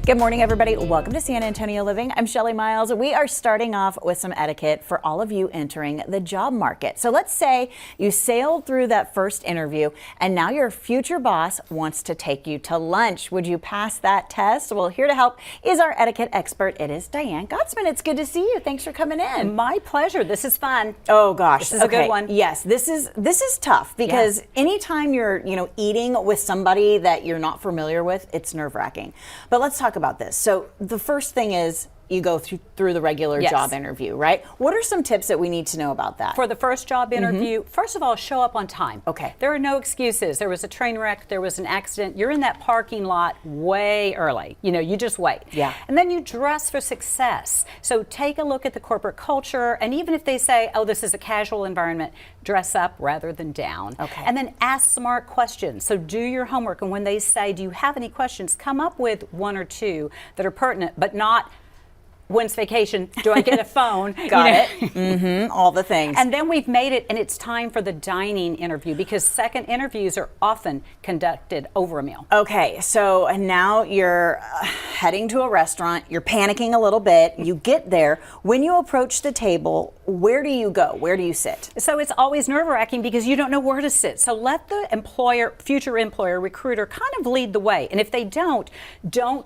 Good morning, everybody. Welcome to San Antonio Living. I'm Shelly Miles. We are starting off with some etiquette for all of you entering the job market. So let's say you sailed through that first interview and now your future boss wants to take you to lunch. Would you pass that test? Well, here to help is our etiquette expert. It is Diane Gottsman. It's good to see you. Thanks for coming in. My pleasure. This is fun. Oh gosh, this is a good one. Yes, this is tough because anytime you're eating with somebody that you're not familiar with, it's nerve-wracking. But let's talk about this. So the first thing is you go through the regular job interview, right? What are some tips that we need to know about that? For the first job interview, first of all, show up on time. Okay. There are no excuses. There was a train wreck, there was an accident. You're in that parking lot way early. You just wait. Yeah. And then you dress for success. So take a look at the corporate culture, and even if they say, oh, this is a casual environment, dress up rather than down. Okay. And then ask smart questions. So do your homework, and when they say, do you have any questions, come up with one or two that are pertinent, but not when's vacation? Do I get a phone? Got it. All the things. And then we've made it, and it's time for the dining interview because second interviews are often conducted over a meal. Okay, so now you're heading to a restaurant. You're panicking a little bit. You get there. When you approach the table, where do you go? Where do you sit? So it's always nerve-wracking because you don't know where to sit. So let the future employer, recruiter kind of lead the way. And if they don't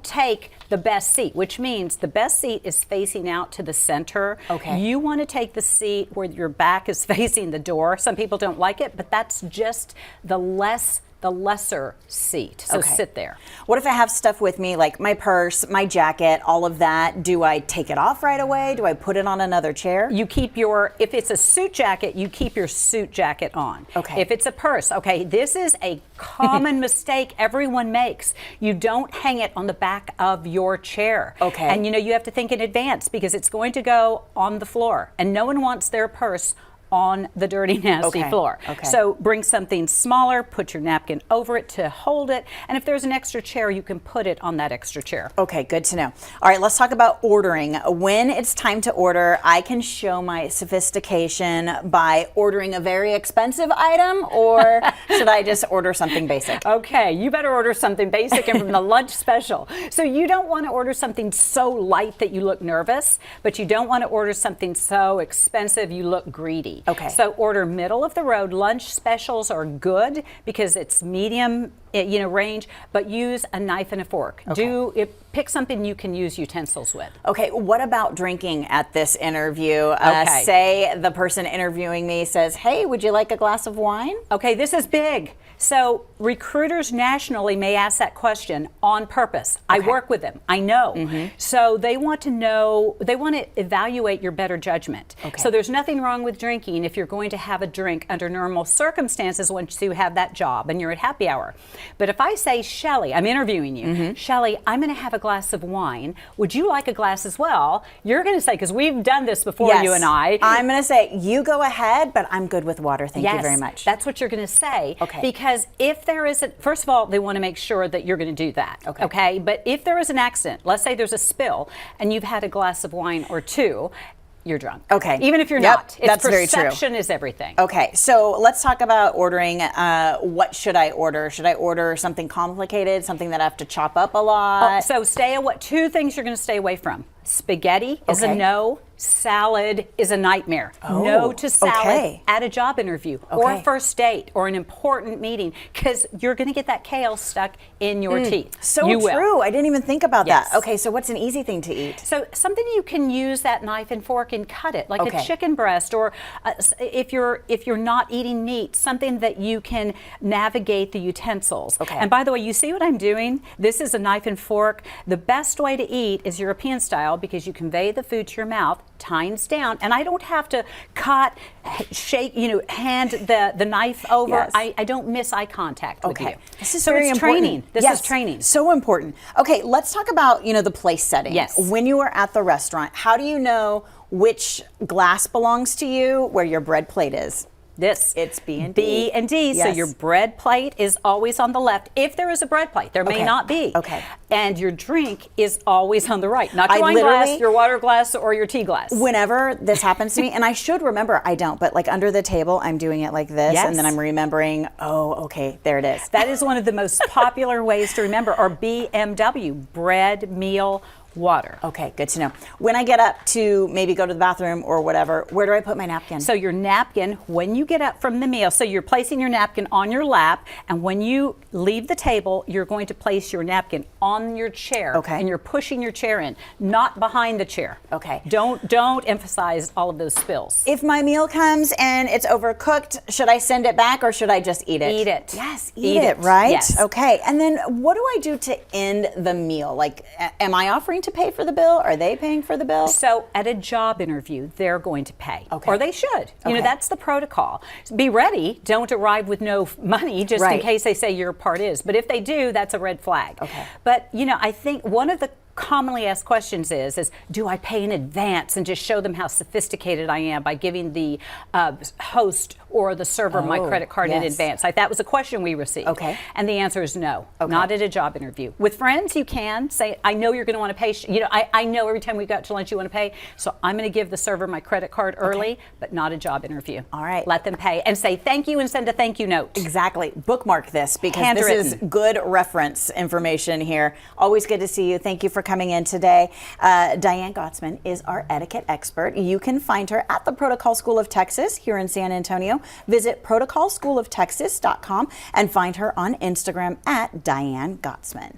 take the best seat, which means the best seat is facing out to the center. Okay. You want to take the seat where your back is facing the door. Some people don't like it, but that's just the lesser seat. So sit there. What if I have stuff with me, like my purse, my jacket, all of that? Do I take it off right away? Do I put it on another chair? You keep if it's a suit jacket, you keep your suit jacket on. Okay. If it's a purse, okay, this is a common mistake everyone makes. You don't hang it on the back of your chair. Okay. And you have to think in advance because it's going to go on the floor, and no one wants their purse on the dirty, nasty floor. Okay. So bring something smaller, put your napkin over it to hold it, and if there's an extra chair, you can put it on that extra chair. Okay, good to know. All right, let's talk about ordering. When it's time to order, I can show my sophistication by ordering a very expensive item, or should I just order something basic? Okay, you better order something basic and from the lunch special. So you don't want to order something so light that you look nervous, but you don't want to order something so expensive you look greedy. Okay. So order middle of the road. Lunch specials are good because it's medium, range, but use a knife and a fork. Okay. Pick something you can use utensils with. Okay, what about drinking at this interview? Okay. Say the person interviewing me says, hey, would you like a glass of wine? Okay, this is big. So recruiters nationally may ask that question on purpose. I work with them. I know. So they want to evaluate your better judgment. Okay. So there's nothing wrong with drinking if you're going to have a drink under normal circumstances once you have that job and you're at happy hour. But if I say, Shelly, I'm interviewing you, Shelly, I'm going to have a glass of wine. Would you like a glass as well? You're going to say, because we've done this before, you and I. I'm going to say, you go ahead, but I'm good with water. Thank you very much. That's what you're going to say. Okay. Because if there isn't, first of all, they want to make sure that you're going to do that. Okay. But if there is an accident, let's say there's a spill and you've had a glass of wine or two, you're drunk. Okay. Even if you're not. That's very true. Perception is everything. Okay, so let's talk about ordering. What should I order? Should I order something complicated, something that I have to chop up a lot? So two things you're going to stay away from. Spaghetti is a no. Salad is a nightmare. No to salad at a job interview or a first date or an important meeting because you're going to get that kale stuck in your teeth. So true. I didn't even think about that. Okay, so what's an easy thing to eat? So something you can use that knife and fork and cut it, like a chicken breast, or if you're not eating meat, something that you can navigate the utensils. Okay. And by the way, you see what I'm doing? This is a knife and fork. The best way to eat is European style because you convey the food to your mouth, tines down, and I don't have to cut, shake, hand the knife over. Yes. I don't miss eye contact with you. This is so very it's important. Training. This is training. So important. Okay, let's talk about, the place setting. Yes. When you are at the restaurant, how do you know which glass belongs to you, where your bread plate is? It's B and D. B and D. Yes. So your bread plate is always on the left. If there is a bread plate, there may not be. Okay. And your drink is always on the right. Not your I wine glass, literally- your water glass, or your tea glass. Whenever this happens to me, and I should remember, I don't, but like under the table, I'm doing it like this, Yes. and then I'm remembering, oh, okay, there it is. That is one of the most popular ways to remember, or BMW, bread, meal, water. Okay, good to know. When I get up to maybe go to the bathroom or whatever, where do I put my napkin? So your napkin, when you get up from the meal, so you're placing your napkin on your lap, and when you leave the table, you're going to place your napkin on your chair. Okay. And you're pushing your chair in, not behind the chair. Okay. Don't emphasize all of those spills. If my meal comes and it's overcooked, should I send it back or should I just eat it? Eat it. Yes, Eat eat it, it. right? Yes. Okay, and then what do I do to end the meal? Like, am I offering to pay for the bill? Are they paying for the bill? So at a job interview, they're going to pay. Okay. Or they should. You know, Okay. that's the protocol. Be ready. Don't arrive with no money just in Right. case they say your part is. But if they do, that's a red flag. Okay. But, you know, I think one of the commonly asked questions is do I pay in advance and just show them how sophisticated I am by giving the host or the server my Oh, credit card in yes. advance? Like, that was a question we received. Okay. And the answer is no, Okay. not at a job interview. With friends, you can say, I know you're going to want to pay. You know, I know every time we go out to lunch you want to pay, so I'm going to give the server my credit card early, but not a job interview. All right. Let them pay and say thank you and send a thank you note. Exactly. Bookmark this because this is Handwritten. good reference information here. Always good to see you. Thank you for coming in today. Diane Gottsman is our etiquette expert. You can find her at the Protocol School of Texas here in San Antonio. Visit protocolschooloftexas.com and find her on Instagram at Diane Gottsman.